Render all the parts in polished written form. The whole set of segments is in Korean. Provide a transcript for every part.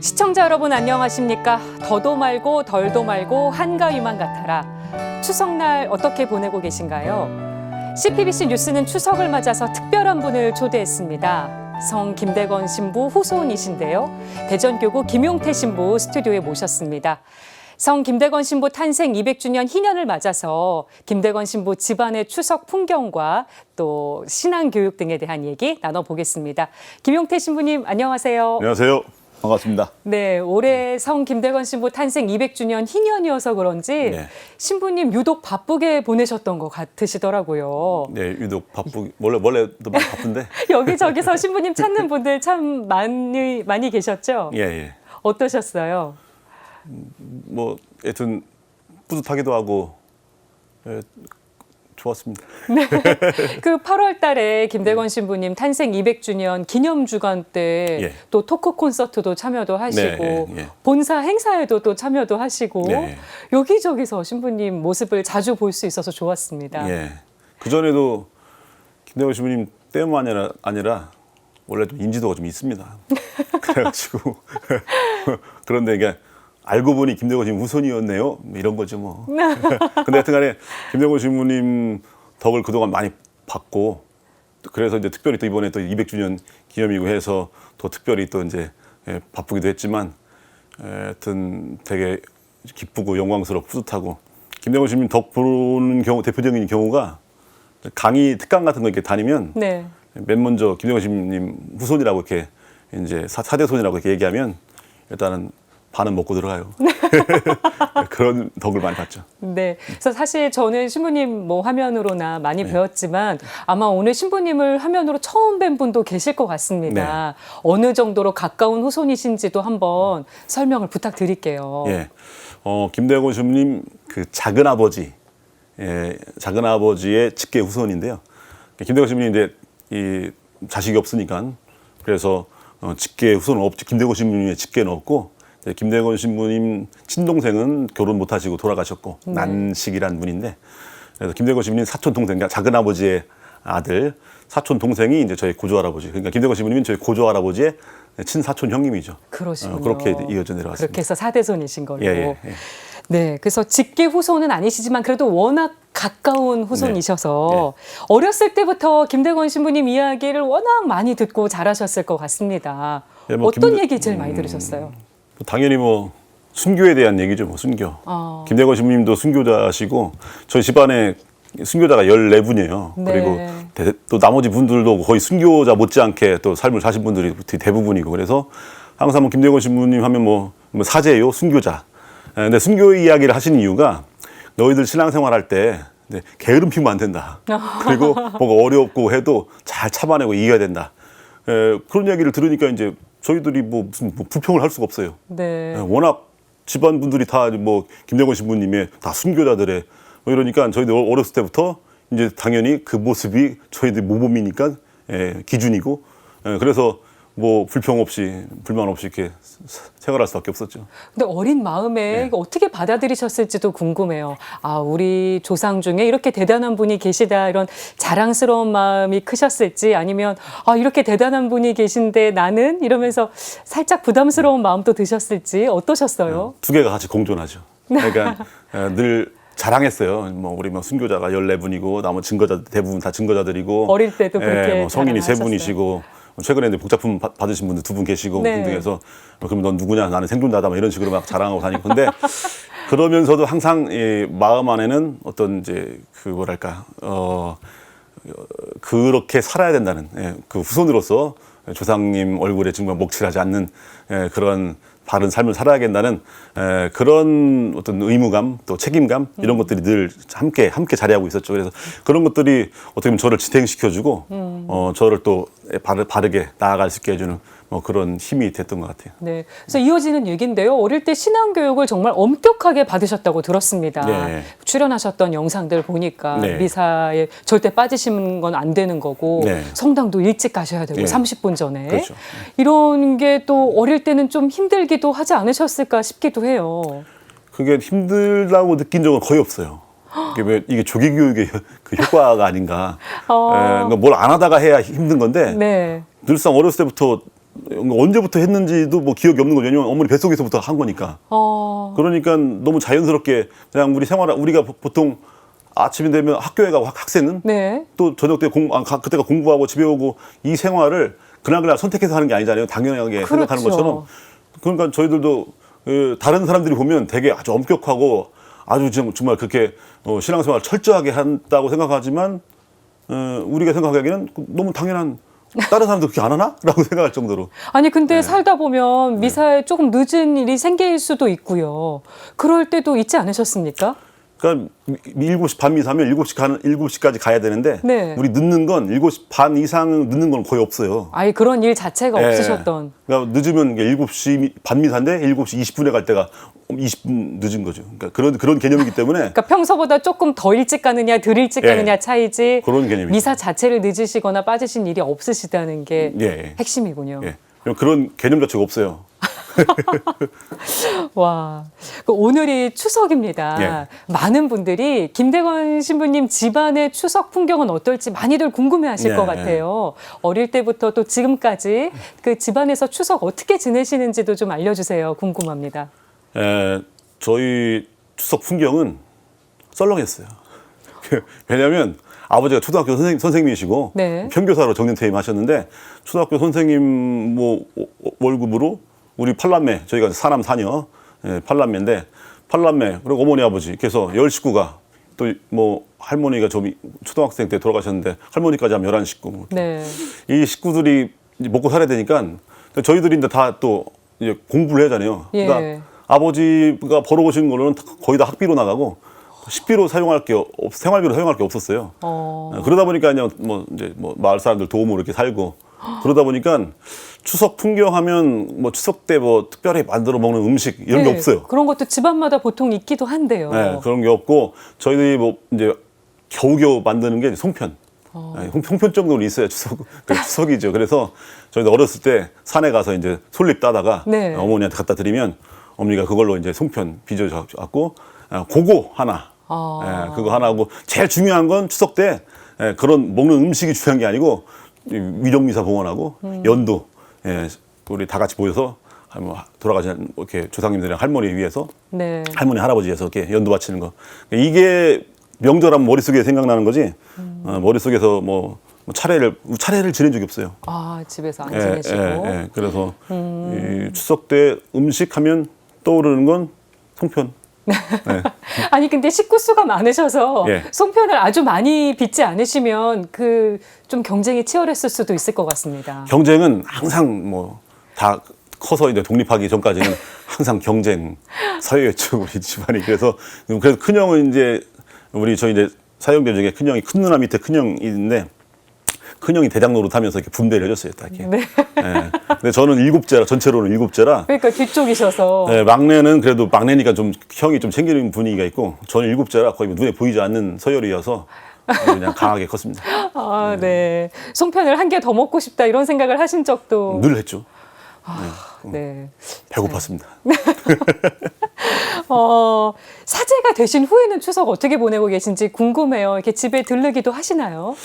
시청자 여러분 안녕하십니까? 더도 말고 덜도 말고 한가위만 같아라. 추석날 어떻게 보내고 계신가요? CPBC 뉴스는 추석을 맞아서 특별한 분을 초대했습니다. 성 김대건 신부 후손이신데요. 대전교구 김용태 신부 스튜디오에 모셨습니다. 성 김대건 신부 탄생 200주년 희년을 맞아서 김대건 신부 집안의 추석 풍경과 또 신앙교육 등에 대한 얘기 나눠보겠습니다. 김용태 신부님 안녕하세요. 안녕하세요. 반갑습니다. 네, 올해 성 김대건 신부 탄생 200주년 희년이어서 그런지 네. 신부님 유독 바쁘게 보내셨던 것 같으시더라고요. 네, 유독 원래도 많이 바쁜데. 여기저기서 신부님 찾는 분들 참 많이 계셨죠? 예, 예. 어떠셨어요? 뭐 여튼 뿌듯하기도 하고 좋았습니다. 그 8월 달에 김대건 신부님 탄생 200주년 기념 주간 때 또 예. 토크 콘서트도 참여도 하시고 네, 예, 예. 본사 행사에도 또 참여도 하시고 네. 여기저기서 신부님 모습을 자주 볼 수 있어서 좋았습니다. 예. 그 전에도 김대건 신부님 때만 아니라 원래 좀 인지도가 좀 있습니다. 그래가지고 그런데 이게 알고 보니 김대건 신부 후손이었네요. 뭐 이런 거죠 뭐. 근데 하여튼간에 김대건 신부님 덕을 그동안 많이 봤고 그래서 이제 특별히 또 이번에 또 200주년 기념이고 해서 더 특별히 또 이제 바쁘기도 했지만 하여튼 되게 기쁘고 영광스럽고 뿌듯하고 김대건 신부님 덕 보는 경우 대표적인 경우가 강의 특강 같은 거 이렇게 다니면 네. 맨 먼저 김대건 신부님 후손이라고 이렇게 이제 사대손이라고 이렇게 얘기하면 일단은 반은 먹고 들어가요. 그런 덕을 많이 봤죠. 네. 그래서 사실 저는 신부님 뭐 화면으로나 많이 배웠지만 아마 오늘 신부님을 화면으로 처음 뵌 분도 계실 것 같습니다. 어느 정도로 가까운 후손이신지도 한번 설명을 부탁드릴게요. 예. 김대건 신부님 그 작은 아버지, 작은 아버지의 직계 후손인데요. 김대건 신부님 이제 이 자식이 없으니까 그래서 직계 후손은 없지. 김대건 신부님의 직계는 없고. 김대건 신부님 친동생은 결혼 못하시고 돌아가셨고 난식이라는 분인데 그래서 김대건 신부님 사촌 동생, 그러니까 작은 아버지의 아들 사촌 동생이 이제 저희 고조 할아버지. 그러니까 김대건 신부님은 저희 고조 할아버지의 친사촌 형님이죠. 그러시군요. 그렇게 이어져 내려왔습니다. 그렇게 해서 사대손이신 걸로. 예. 네, 그래서 직계 후손은 아니시지만 그래도 워낙 가까운 후손이셔서 어렸을 때부터 김대건 신부님 이야기를 워낙 많이 듣고 자라셨을 것 같습니다. 예, 뭐 어떤 얘기 제일 많이 들으셨어요? 당연히 뭐 순교에 대한 얘기죠. 뭐 순교. 김대건 신부님도 순교자시고 저희 집안에 순교자가 14분이에요. 네. 그리고 또 나머지 분들도 거의 순교자 못지않게 또 삶을 사신 분들이 대부분이고 그래서 항상 뭐 김대건 신부님 하면 뭐 사제요, 순교자. 근데 순교 이야기를 하시는 이유가 너희들 신앙생활 할 때 게으름 피우면 안 된다. 그리고 뭐가 어렵고 해도 잘 참아내고 이겨야 된다. 그런 이야기를 들으니까 이제 저희들이 무슨 불평을 할 수가 없어요. 네. 워낙 집안 분들이 다 뭐 김대건 신부님의 다 순교자들의 이러니까 저희들 어렸을 때부터 이제 당연히 그 모습이 저희들 모범이니까 기준이고 그래서 뭐 불만 없이 이렇게 생활할 수밖에 없었죠. 근데 어린 마음에 어떻게 받아들이셨을지도 궁금해요. 아, 우리 조상 중에 이렇게 대단한 분이 계시다 이런 자랑스러운 마음이 크셨을지 아니면 아, 이렇게 대단한 분이 계신데 나는 이러면서 살짝 부담스러운 마음도 드셨을지 어떠셨어요? 두 개가 같이 공존하죠. 그러니까 늘 자랑했어요. 뭐 우리 뭐 순교자가 14분이고 나머지 증거자 대부분 다 증거자들이고 어릴 때도 그렇게 뭐 성인이 자랑하셨어요. 3분이시고 최근에 이제 복작품 받으신 분들 2분 계시고 등등해서 그럼 넌 누구냐? 나는 생존자다. 뭐 이런 식으로 막 자랑하고 다니고 근데 그러면서도 항상 이 마음 안에는 어떤 이제 그 뭐랄까 그렇게 살아야 된다는 그 후손으로서 조상님 얼굴에 정말 먹칠하지 않는 그런 바른 삶을 살아야겠다는 그런 어떤 의무감 또 책임감 이런 것들이 늘 함께 자리하고 있었죠. 그래서 그런 것들이 어떻게 보면 저를 지탱시켜주고 저를 또 바르게 나아갈 수 있게 해주는 뭐 그런 힘이 됐던 것 같아요. 네. 그래서 이어지는 얘기인데요. 어릴 때 신앙교육을 정말 엄격하게 받으셨다고 들었습니다. 네. 출연하셨던 영상들 보니까 미사에 절대 빠지시는 건 안 되는 거고 성당도 일찍 가셔야 되고 30분 전에. 그렇죠. 이런 게 또 어릴 때는 좀 힘들기도 하지 않으셨을까 싶기도 해요. 그게 힘들다고 느낀 적은 거의 없어요. 이게 조기 교육의 그 효과가 아닌가. 그러니까 뭘 안 하다가 해야 힘든 건데 늘상 어렸을 때부터 언제부터 했는지도 뭐 기억이 없는 거죠. 왜냐면 어머니 뱃속에서부터 한 거니까. 그러니까 너무 자연스럽게 그냥 우리가 보통 아침이 되면 학교에 가고 학생은 네. 또 저녁 때 그때가 공부하고 집에 오고 이 생활을 그날 선택해서 하는 게 아니잖아요. 당연하게 그렇죠. 생각하는 것처럼. 그러니까 저희들도 다른 사람들이 보면 되게 아주 엄격하고 아주 정말 그렇게 신앙생활 철저하게 한다고 생각하지만 우리가 생각하기에는 너무 당연한 다른 사람도 그렇게 안 하나? 라고 생각할 정도로. 아니 근데 살다 보면 미사에 조금 늦은 일이 생길 수도 있고요. 그럴 때도 있지 않으셨습니까? 그러니까 7시 반 미사면 7시까지 가야 되는데 네. 우리 늦는 건 7시 반 이상 늦는 건 거의 없어요. 아예 그런 일 자체가 예. 없으셨던. 그러니까 늦으면 7시 반 미사인데 7시 20분에 갈 때가 20분 늦은 거죠. 그러니까 그런 개념이기 때문에 그러니까 평소보다 조금 더 일찍 가느냐 덜 일찍 예. 가느냐 차이지 그런 개념이죠. 미사 자체를 늦으시거나 빠지신 일이 없으시다는 게 예. 핵심이군요. 예. 그런 개념 자체가 없어요. 와, 오늘이 추석입니다. 예. 많은 분들이 김대건 신부님 집안의 추석 풍경은 어떨지 많이들 궁금해하실 예. 것 같아요. 어릴 때부터 또 지금까지 그 집안에서 추석 어떻게 지내시는지도 좀 알려주세요. 궁금합니다. 저희 추석 풍경은 썰렁했어요. 왜냐하면 아버지가 초등학교 선생님이시고 네. 평교사로 정년퇴임 하셨는데 초등학교 선생님 월급으로 우리 팔남매, 저희가 사남 사녀, 팔남매인데 팔남매 그리고 어머니 아버지 그래서 10식구가 또 뭐 할머니가 좀 초등학생 때 돌아가셨는데 할머니까지 하면 11식구. 뭐 네. 이 식구들이 먹고 살아야 되니까 저희들이 이제 다 또 이제 공부를 해야 하잖아요. 예. 그러니까 아버지가 벌어오신 거는 거의 다 학비로 나가고 식비로 생활비로 사용할 게 없었어요. 그러다 보니까 그냥 뭐 이제 뭐 마을 사람들 도움으로 이렇게 살고 그러다 보니까 추석 풍경하면 뭐 추석 때 뭐 특별히 만들어 먹는 음식 이런 게 네, 없어요. 그런 것도 집안마다 보통 있기도 한데요. 네, 그런 게 없고 저희들이 뭐 이제 겨우겨우 만드는 게 송편. 송편 정도는 있어야 추석이죠. 그래서 저희도 어렸을 때 산에 가서 이제 솔잎 따다가 네. 어머니한테 갖다 드리면 어머니가 그걸로 이제 송편 빚어갖고 그거 하나. 그거 하나 하고 제일 중요한 건 추석 때 그런 먹는 음식이 중요한 게 아니고 위령미사 봉헌하고 연도 우리 다 같이 모여서 돌아가신 이렇게 조상님들이랑 할머니 위해서 네. 할머니 할아버지 위해서 이렇게 연도 바치는 거 이게 명절하면 머릿속에 생각나는 거지 머릿속에서 뭐 차례를 지낸 적이 없어요. 아, 집에서 안 지내시고. 그래서 이 추석 때 음식하면 떠오르는 건 송편. 아니 근데 식구 수가 많으셔서 예. 송편을 아주 많이 빚지 않으시면 그 좀 경쟁이 치열했을 수도 있을 것 같습니다. 경쟁은 항상 뭐 다 커서 이제 독립하기 전까지는 항상 경쟁 사회였죠 우리 집안이. 그래서 큰형은 이제 저희 이제 사형제 중에 큰형이 큰 누나 밑에 큰형인데 큰형이 대장 노릇하면서 이렇게 분배를 해줬어요, 딱 이렇게. 네. 근데 저는 전체로는 7째라. 그러니까 뒤쪽이셔서. 막내는 그래도 막내니까 좀 형이 좀 챙기는 분위기가 있고 저는 7째라 거의 눈에 보이지 않는 서열이어서 그냥 강하게 컸습니다. 아, 네. 송편을 한 개 더 먹고 싶다 이런 생각을 하신 적도. 늘 했죠. 네. 배고팠습니다. 사제가 되신 후에는 추석 어떻게 보내고 계신지 궁금해요. 이렇게 집에 들르기도 하시나요?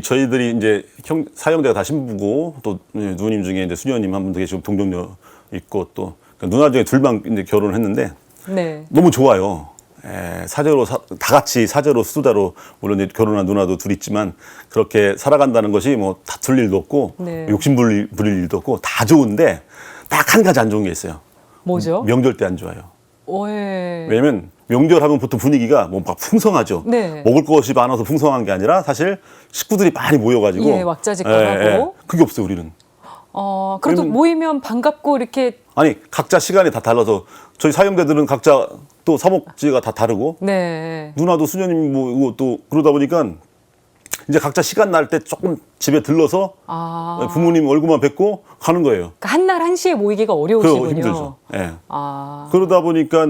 저희들이 이제 사형제가 다 신부고 또 누님 중에 이제 수녀님 한 분도 계시고 동정녀 있고 또 누나 중에 둘만 이제 결혼을 했는데 네. 너무 좋아요. 사제로 다 같이 사제로 수자로 물론 이제 결혼한 누나도 둘 있지만 그렇게 살아간다는 것이 뭐 다툴 일도 없고 네. 욕심 부릴 일도 없고 다 좋은데 딱 한 가지 안 좋은 게 있어요. 뭐죠? 명절 때 안 좋아요. 예. 왜냐면 명절하면 보통 분위기가 뭐 막 풍성하죠. 네. 먹을 것이 많아서 풍성한 게 아니라 사실 식구들이 많이 모여가지고 예, 왁자지껄하고. 그게 없어요 우리는. 그래도 왜냐면- 모이면 반갑고 이렇게. 아니 각자 시간이 다 달라서 저희 사형제들은 각자 또 사목지가 다 다르고 네. 누나도 수녀님 뭐 또 그러다 보니까 이제 각자 시간 날 때 조금 집에 들러서 부모님 얼굴만 뵙고 가는 거예요. 그러니까 한날 한시에 모이기가 그거 어려우시군요. 힘들죠. 예. 아. 그러다 보니까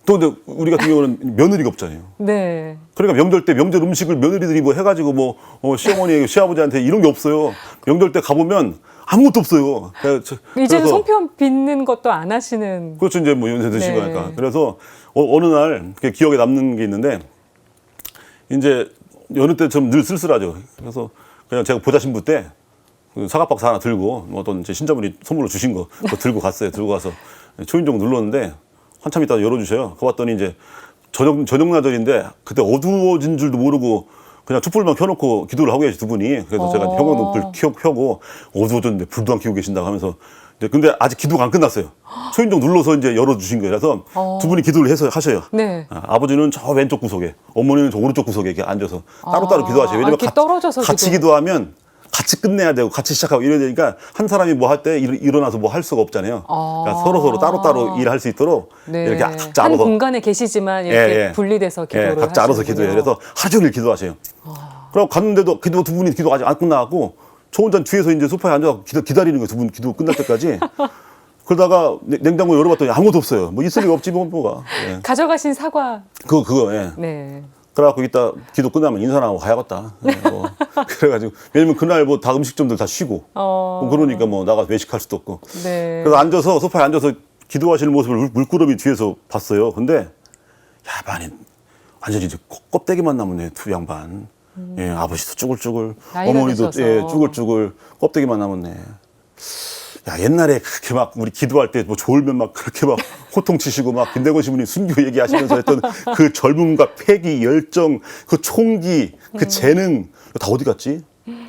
또 근데 우리 같은 경우는 며느리가 없잖아요. 네. 그러니까 명절 때 명절 음식을 며느리들이 뭐 해가지고 뭐 시어머니 시아버지한테 이런 게 없어요. 명절 때 가보면 아무것도 없어요. 이제는 그래서 송편 빚는 것도 안 하시는. 그렇죠. 이제 뭐 연세 드시고 네. 하니까. 그래서 어느 날 기억에 남는 게 있는데 이제 여느 때처럼 늘 쓸쓸하죠. 그래서 그냥 제가 보자 신부 때 그 사과박스 하나 들고 어떤 이제 신자분이 선물로 주신 거 그거 들고 갔어요. 들고 가서 초인종 눌렀는데 한참 있다가 열어주셔요. 그거 봤더니 이제 저녁나절인데 그때 어두워진 줄도 모르고 그냥 촛불만 켜놓고 기도를 하고 계신 두 분이. 그래서 제가 형광등 불 켜고 어두워졌는데 불도 안 켜고 계신다고 하면서 이제 근데 아직 기도가 안 끝났어요. 초인종 눌러서 이제 열어주신 거예요. 그래서 두 분이 기도를 해서 하셔요. 네. 아버지는 저 왼쪽 구석에, 어머니는 저 오른쪽 구석에 이렇게 앉아서 따로따로 기도하셔요. 왜냐면 이렇게 떨어져서 같이 기도하면 같이 끝내야 되고 같이 시작하고 이래야 되니까 한 사람이 뭐 할 때 일어나서 뭐 할 수가 없잖아요. 그러니까 서로 따로따로 일할 수 있도록 네. 이렇게 각자 한 알아서 공간에 계시지만 이렇게 분리돼서 기도를 각자 알아서 하시는군요. 기도해요. 그래서 하루 종일 기도하세요. 그럼 갔는데도 기도 두 분이 기도 아직 안 끝나갖고 저 혼자 뒤에서 이제 소파에 앉아서 기다리는 거예요. 두 분 기도 끝날 때까지. 그러다가 냉장고 열어봤더니 아무것도 없어요. 뭐 있을 리가 없지 뭐가. 예. 가져가신 사과. 그거 예. 네. 그래갖고 이따 기도 끝나면 인사나 하고 가야겠다. 예, 뭐. 그래가지고 왜냐면 그날 뭐 다 음식점들 다 쉬고. 그러니까 뭐 나가서 외식할 수도 없고. 네. 그래서 앉아서 소파에 앉아서 기도하시는 모습을 물끄러미 뒤에서 봤어요. 근데 야반이 완전히 이제 껍데기만 남았네 두 양반. 예, 아버지도 쭈글쭈글, 나이가 어머니도 드셔서. 예, 쭈글쭈글 껍데기만 남았네. 야, 옛날에 그렇게 막 우리 기도할 때 뭐 졸면 막 그렇게 막 호통치시고 막 김대건 신부님 순교 얘기하시면서 했던 그 젊음과 패기, 열정, 그 총기, 그 재능 다 어디 갔지?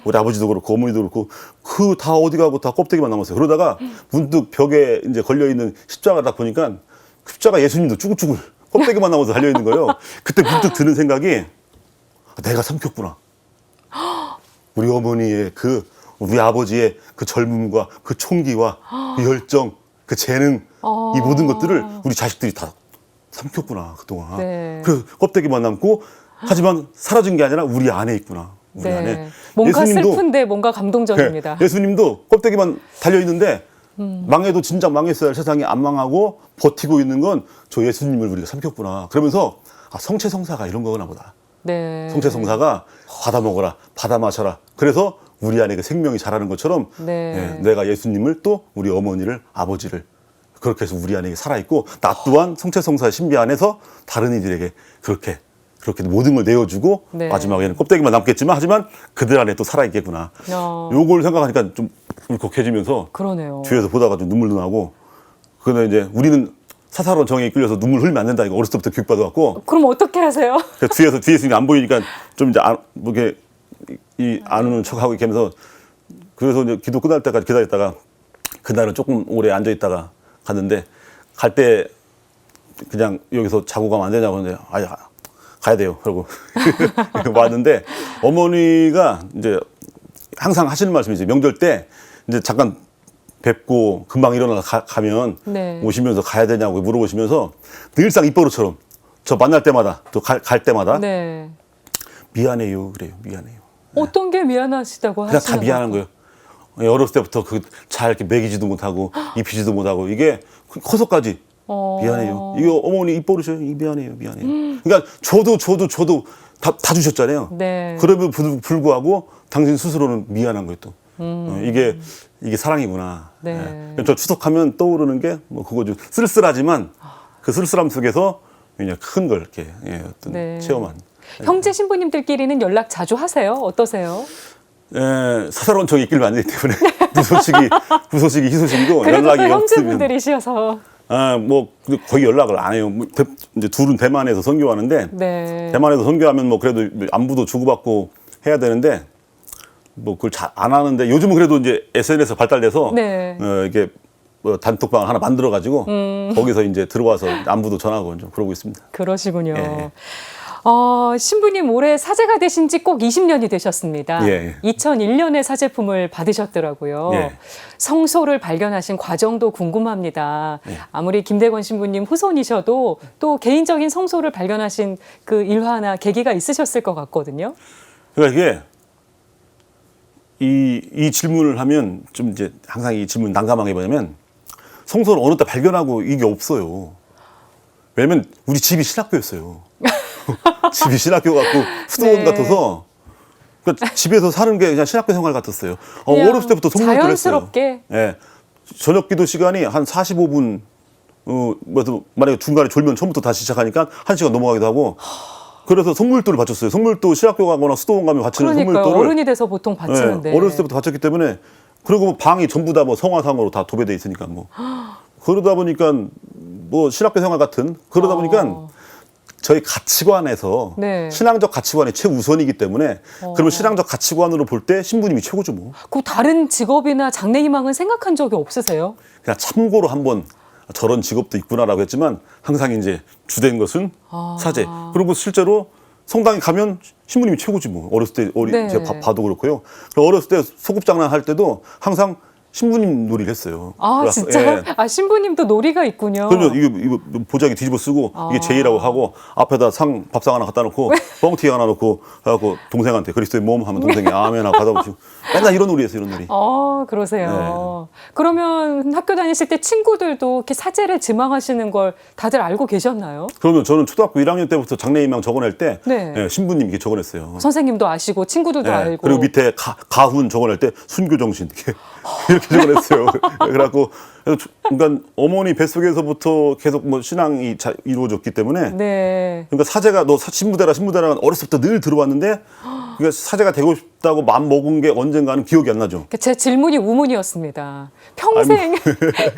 우리 아버지도 그렇고 어머니도 그렇고 그 다 어디 가고 다 껍데기만 남았어요. 그러다가 문득 벽에 이제 걸려 있는 십자가 딱 보니까 그 십자가 예수님도 쭈글쭈글 껍데기만 남아서 달려 있는 거예요. 그때 문득 드는 생각이 내가 삼켰구나. 우리 어머니의 우리 아버지의 그 젊음과 그 총기와 그 열정, 그 재능, 이 모든 것들을 우리 자식들이 다 삼켰구나, 그동안. 네. 그 껍데기만 남고, 하지만 사라진 게 아니라 우리 안에 있구나. 우리 네. 안에. 뭔가 슬픈데 뭔가 감동적입니다. 네, 예수님도 껍데기만 달려있는데, 망해도 진작 망했어야 할 세상이 안 망하고 버티고 있는 건 저 예수님을 우리가 삼켰구나. 그러면서, 성체성사가 이런 거구나 보다. 네. 성체성사가 받아 먹어라, 받아 마셔라. 그래서 우리 안에 그 생명이 자라는 것처럼 네. 내가 예수님을 또 우리 어머니를 아버지를 그렇게 해서 우리 안에 살아있고 나 또한 성체성사의 신비 안에서 다른 이들에게 그렇게 모든 걸 내어주고 네. 마지막에는 껍데기만 남겠지만 하지만 그들 안에 또 살아있겠구나. 요걸 생각하니까 좀 울컥해지면서 그러네요. 뒤에서 보다가 좀 눈물도 나고 그런데 이제 우리는 사사로운 정에 이끌려서 눈물 흘리면 안 된다. 이거 어렸을 때부터 교육받아갖고 그럼 어떻게 하세요? 뒤에서 있으니까 안 보이니까 좀 이제 뭐 이렇게 안 우는 척하고 이렇게 하면서 그래서 이제 기도 끝날 때까지 기다렸다가 그날은 조금 오래 앉아 있다가 갔는데 갈 때 그냥 여기서 자고 가면 안 되냐고 하는데 가야 돼요. 그러고 왔는데 어머니가 이제 항상 하시는 말씀이지 명절 때 이제 잠깐 뵙고 금방 일어나 가면 네. 오시면서 가야 되냐고 물어보시면서 늘상 입버릇처럼 저 만날 때마다 또 갈 때마다 네. 미안해요 그래요. 미안해요. 어떤 게 미안하시다고 그냥 하시는 다 미안한 걸까요? 거예요. 어렸을 때부터 잘 이렇게 먹이지도 못하고 입히지도 못하고 이게 커서까지 미안해요. 이거 어머니 입버릇이에요. 미안해요. 그러니까 저도 다 주셨잖아요. 네. 그럼에도 불구하고 당신 스스로는 미안한 거예요 또. 이게 사랑이구나. 네. 저 추석하면 떠오르는 게 뭐 그거죠. 쓸쓸하지만 그 쓸쓸함 속에서 그냥 큰 걸 이렇게 어떤 네. 체험한. 형제 신부님들끼리는 연락 자주 하세요? 어떠세요? 사사로운 정이 있길 안 되기 때문에 무소식이 희소식이고 그래도 또 연락이 없으면 형제분들이셔서 뭐 거의 연락을 안 해요. 뭐 이제 둘은 대만에서 선교하는데 네. 대만에서 선교하면 뭐 그래도 안부도 주고받고 해야 되는데 뭐 그걸 잘 안 하는데 요즘은 그래도 이제 SNS 발달돼서 네. 이게 뭐 단톡방 하나 만들어 가지고 거기서 이제 들어와서 안부도 전하고 좀 그러고 있습니다. 그러시군요. 예. 신부님 올해 사제가 되신 지 꼭 20년이 되셨습니다. 예. 2001년에 사제품을 받으셨더라고요. 예. 성소를 발견하신 과정도 궁금합니다. 예. 아무리 김대건 신부님 후손이셔도 또 개인적인 성소를 발견하신 그 일화나 계기가 있으셨을 것 같거든요. 그러니까 이게 이 질문을 하면 좀 이제 항상 이 질문 난감하게 뭐냐면 성소를 어느 때 발견하고 이게 없어요. 왜냐면 우리 집이 신학교였어요. 집이 신학교 같고 수도원 네. 같아서 그러니까 집에서 사는 게 그냥 신학교 생활 같았어요. 그냥 어렸을 때부터 성모를 했어요. 자연스럽게. 예. 저녁 기도 시간이 한 45분 만약에 중간에 졸면 처음부터 다시 시작하니까 1시간 넘어가기도 하고 그래서 성물도를 바쳤어요. 성물도 신학교 가거나 수도원 가면 바치는 그러니까요. 성물도를 어른이 돼서 보통 바치는데. 네, 어렸을 때부터 바쳤기 때문에 그리고 뭐 방이 전부 다 뭐 성화상으로 다 도배돼 있으니까 뭐 그러다 보니까 뭐 신학교 생활 같은 그러다 보니까 저희 가치관에서 네. 신앙적 가치관이 최우선이기 때문에 그러면 신앙적 가치관으로 볼 때 신부님이 최고죠 뭐. 그 다른 직업이나 장래 희망은 생각한 적이 없으세요? 그냥 참고로 한번 저런 직업도 있구나라고 했지만 항상 이제 주된 것은 사제. 그리고 실제로 성당에 가면 신부님이 최고지 뭐. 어렸을 때 네. 제가 봐도 그렇고요. 그리고 어렸을 때 소꿉장난 할 때도 항상 신부님 놀이를 했어요. 아, 그래서, 진짜요? 예. 아, 신부님도 놀이가 있군요. 그러면 이거 보자기 뒤집어 쓰고 이게 제의라고 하고 앞에다 밥상 하나 갖다 놓고 뻥튀기 하나 놓고 해갖고 동생한테 그리스도의 몸 하면 동생이 아멘 하고 받아보시고 맨날 이런 놀이 했어요. 이런 놀이. 그러세요. 그러면 학교 다니실 때 친구들도 이렇게 사제를 지망하시는 걸 다들 알고 계셨나요? 그러면 저는 초등학교 1학년 때부터 장래희망 적어낼 때 네. 예, 신부님 이렇게 적어냈어요. 선생님도 아시고 친구들도 예, 알고. 그리고 밑에 가훈 적어낼 때 순교정신 이렇게 적어냈어요. 그래갖고 그러니까 어머니 뱃속에서부터 계속 뭐 신앙이 이루어졌기 때문에 네. 그러니까 사제가 너 신부대라 어렸을 때부터 늘 들어왔는데 그러니까 사제가 되고 싶다고 마음 먹은 게 언젠가는 기억이 안 나죠. 제 질문이 우문이었습니다. 평생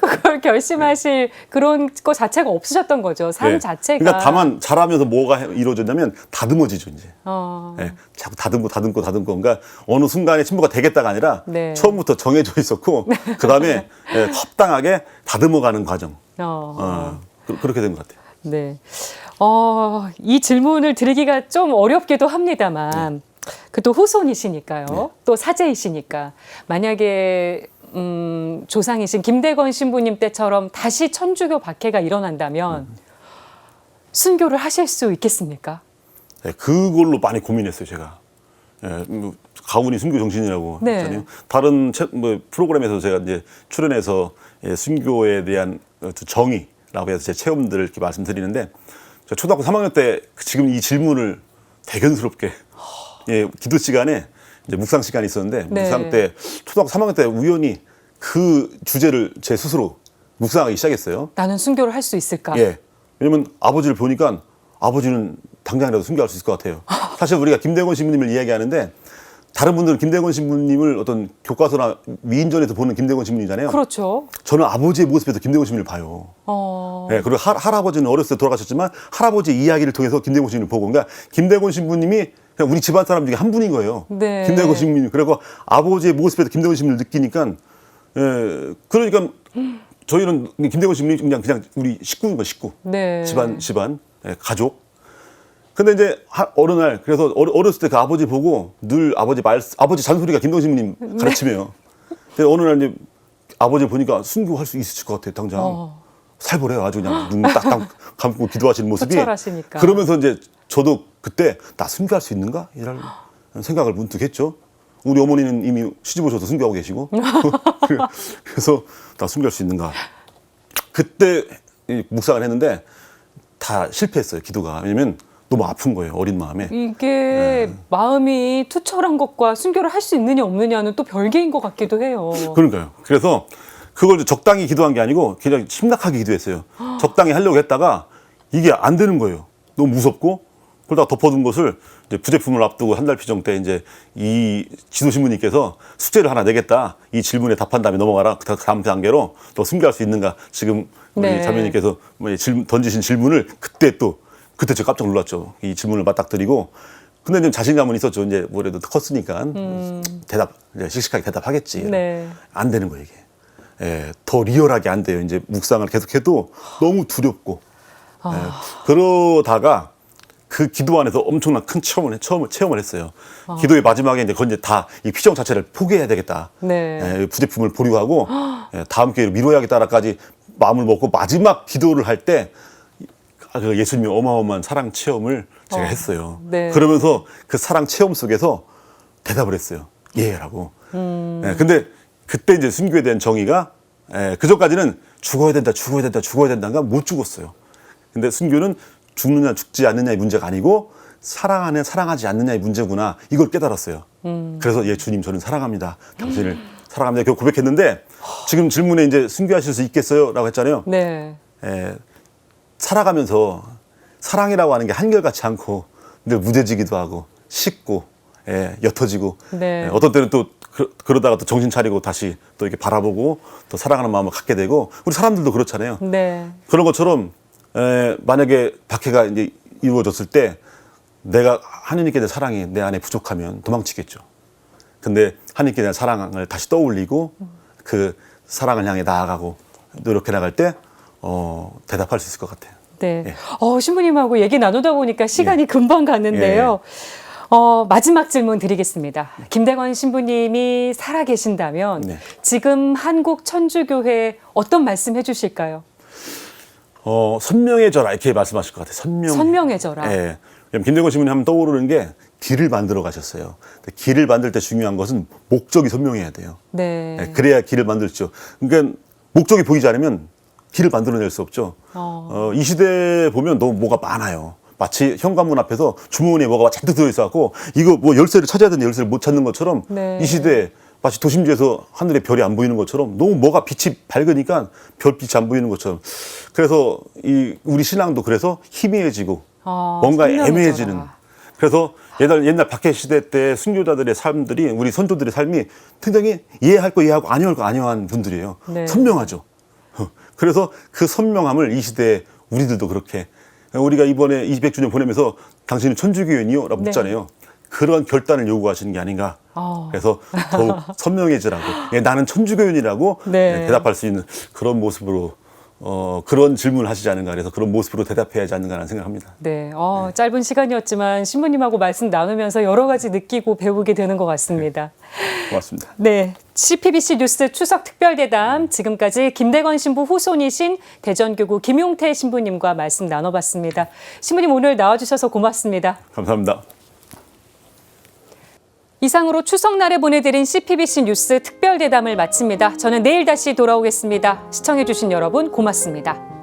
그걸 결심하실 그런 거 자체가 없으셨던 거죠. 삶 네. 자체가. 그러니까 다만 자라면서 뭐가 이루어졌냐면 다듬어지죠 이제. 어. 예, 자꾸 다듬고. 그러니까 어느 순간에 신부가 되겠다가 아니라 네. 처음부터 정해져 있었고 그 다음에 합당하게 다듬어가는 과정. 그렇게 된 것 같아요. 네. 이 질문을 드리기가 좀 어렵기도 합니다만, 그 또 후손이시니까요. 또 사제이시니까. 만약에, 조상이신 김대건 신부님 때처럼 다시 천주교 박해가 일어난다면, 순교를 하실 수 있겠습니까? 네, 그걸로 많이 고민했어요, 제가. 가훈이 순교 정신이라고 네. 했잖아요. 다른 프로그램에서 제가 이제 출연해서 순교에 대한 정의라고 해서 제 체험들을 이렇게 말씀드리는데, 제가 초등학교 3학년 때 지금 이 질문을 대견스럽게 기도 시간에 이제 묵상 시간이 있었는데 네. 묵상 때 초등학교 3학년 때 우연히 그 주제를 제 스스로 묵상하기 시작했어요. 나는 순교를 할 수 있을까? 예. 왜냐면 아버지를 보니까 아버지는 당장이라도 순교할 수 있을 것 같아요. 사실 우리가 김대건 신부님을 이야기하는데 다른 분들은 김대건 신부님을 어떤 교과서나 위인전에서 보는 김대건 신부님이잖아요. 그렇죠. 저는 아버지의 모습에서 김대건 신부님을 봐요. 예, 그리고 할아버지는 어렸을 때 돌아가셨지만 할아버지의 이야기를 통해서 김대건 신부님을 보고 그러니까 김대건 신부님이 그냥 우리 집안 사람 중에 한 분인 거예요. 네. 김대건 신부님. 그리고 아버지의 모습에서 김대건 신부님을 느끼니까 그러니까 저희는 김대건 신부님이 그냥 우리 식구인 거 식구. 네. 집안 가족. 근데 이제 어느 날 그래서 어렸을 때 그 아버지 보고 늘 아버지 잔소리가 김대건 신부님 가르치며요. 근데 어느 날 이제 아버지 보니까 순교할 수 있을 것 같아 당장. 살벌해요 아주 그냥 눈 딱딱 감고 기도하시는 모습이. 투철하시니까. 그러면서 이제 저도 그때 나 순교할 수 있는가 이런 생각을 문득 했죠. 우리 어머니는 이미 시집 오셔서 순교하고 계시고 그래서 나 순교할 수 있는가. 그때 묵상을 했는데 다 실패했어요 기도가. 왜냐면 너무 아픈 거예요 어린 마음에. 이게 마음이 투철한 것과 순교를 할 수 있느냐 없느냐는 또 별개인 것 같기도 해요. 그러니까요. 그래서 그걸 적당히 기도한 게 아니고 그냥 심각하게 기도했어요. 적당히 하려고 했다가 이게 안 되는 거예요. 너무 무섭고 그러다가 덮어둔 것을 이제 부제품을 앞두고 한 달 피정 때 이제 이 지도 신부님께서 숙제를 하나 내겠다. 이 질문에 답한 다음에 넘어가라. 그 다음 단계로 너 순교할 수 있는가. 지금 우리 네. 자매님께서 던지신 질문을 그때 제가 깜짝 놀랐죠. 이 질문을 맞닥뜨리고 근데 좀 자신감은 있었죠. 이제 뭐래도 컸으니까 이제 씩씩하게 대답하겠지. 네. 안 되는 거예요, 이게. 더 리얼하게 안 돼요. 이제 묵상을 계속해도 너무 두렵고. 그러다가 그 기도 안에서 엄청난 큰 체험을 했어요. 기도의 마지막에 이제 그건 이제 다 이 피정 자체를 포기해야 되겠다. 네. 부제품을 보류하고 다음 기회를 미뤄야겠다라까지 마음을 먹고 마지막 기도를 할 때 그 예수님의 어마어마한 사랑 체험을 제가 했어요. 네. 그러면서 그 사랑 체험 속에서 대답을 했어요. 예라고. 근데 그때 이제 순교에 대한 정의가 그 전까지는 죽어야 된다가 못 죽었어요. 근데 순교는 죽느냐 죽지 않느냐의 문제가 아니고 사랑하냐 사랑하지 않느냐의 문제구나 이걸 깨달았어요. 그래서 예 주님 저는 사랑합니다. 당신을 사랑합니다. 결국 고백했는데 지금 질문에 이제 순교하실 수 있겠어요?라고 했잖아요. 네. 살아가면서 사랑이라고 하는 게 한결같지 않고 근데 무뎌지기도 하고 식고 예, 옅어지고 네. 예, 어떤 때는 또 그러다가 또 정신 차리고 다시 또 이렇게 바라보고 또 사랑하는 마음을 갖게 되고 우리 사람들도 그렇잖아요. 네. 그런 것처럼 만약에 박해가 이제 이루어졌을 때 내가 하느님께 대한 사랑이 내 안에 부족하면 도망치겠죠. 근데 하느님께 대한 사랑을 다시 떠올리고 그 사랑을 향해 나아가고 노력해 나갈 때 대답할 수 있을 것 같아요. 네. 예. 신부님하고 얘기 나누다 보니까 시간이 금방 갔는데요. 마지막 질문 드리겠습니다. 김대건 신부님이 살아계신다면 네. 지금 한국 천주교회 어떤 말씀 해주실까요? 선명해져라 이렇게 말씀하실 것 같아요. 선명해져라. 예. 김대건 신부님 하면 떠오르는 게 길을 만들어 가셨어요. 길을 만들 때 중요한 것은 목적이 선명해야 돼요. 네. 예, 그래야 길을 만들죠. 그러니까 목적이 보이지 않으면 길을 만들어낼 수 없죠. 이 시대에 보면 너무 뭐가 많아요. 마치 현관문 앞에서 주머니에 뭐가 잔뜩 들어있어갖고 이거 뭐 열쇠를 찾아야 되는데 열쇠를 못 찾는 것처럼 네. 이 시대에 마치 도심지에서 하늘에 별이 안 보이는 것처럼 너무 뭐가 빛이 밝으니까 별빛이 안 보이는 것처럼 그래서 우리 신앙도 그래서 희미해지고 뭔가 선명해져라. 애매해지는 그래서 옛날 박해 시대 때 순교자들의 삶들이 우리 선조들의 삶이 굉장히 이해할 거 이해하고 아니할 거 아니한 분들이에요. 네. 선명하죠. 그래서 그 선명함을 이 시대에 우리들도 그렇게 우리가 이번에 200주년 보내면서 당신은 천주교인이요? 라고 묻잖아요. 그런 결단을 요구하시는 게 아닌가. 그래서 더욱 선명해지라고 나는 천주교인이라고 네. 대답할 수 있는 그런 모습으로 그런 질문을 하시지 않은가 그래서 그런 모습으로 대답해야 하지 않는가라는 생각합니다. 네. 짧은 시간이었지만 신부님하고 말씀 나누면서 여러 가지 느끼고 배우게 되는 것 같습니다. 고맙습니다. 네. CPBC 뉴스 추석 특별대담 지금까지 김대건 신부 후손이신 대전교구 김용태 신부님과 말씀 나눠봤습니다. 신부님 오늘 나와주셔서 고맙습니다. 감사합니다. 이상으로 추석날에 보내드린 CPBC 뉴스 특별대담을 마칩니다. 저는 내일 다시 돌아오겠습니다. 시청해주신 여러분 고맙습니다.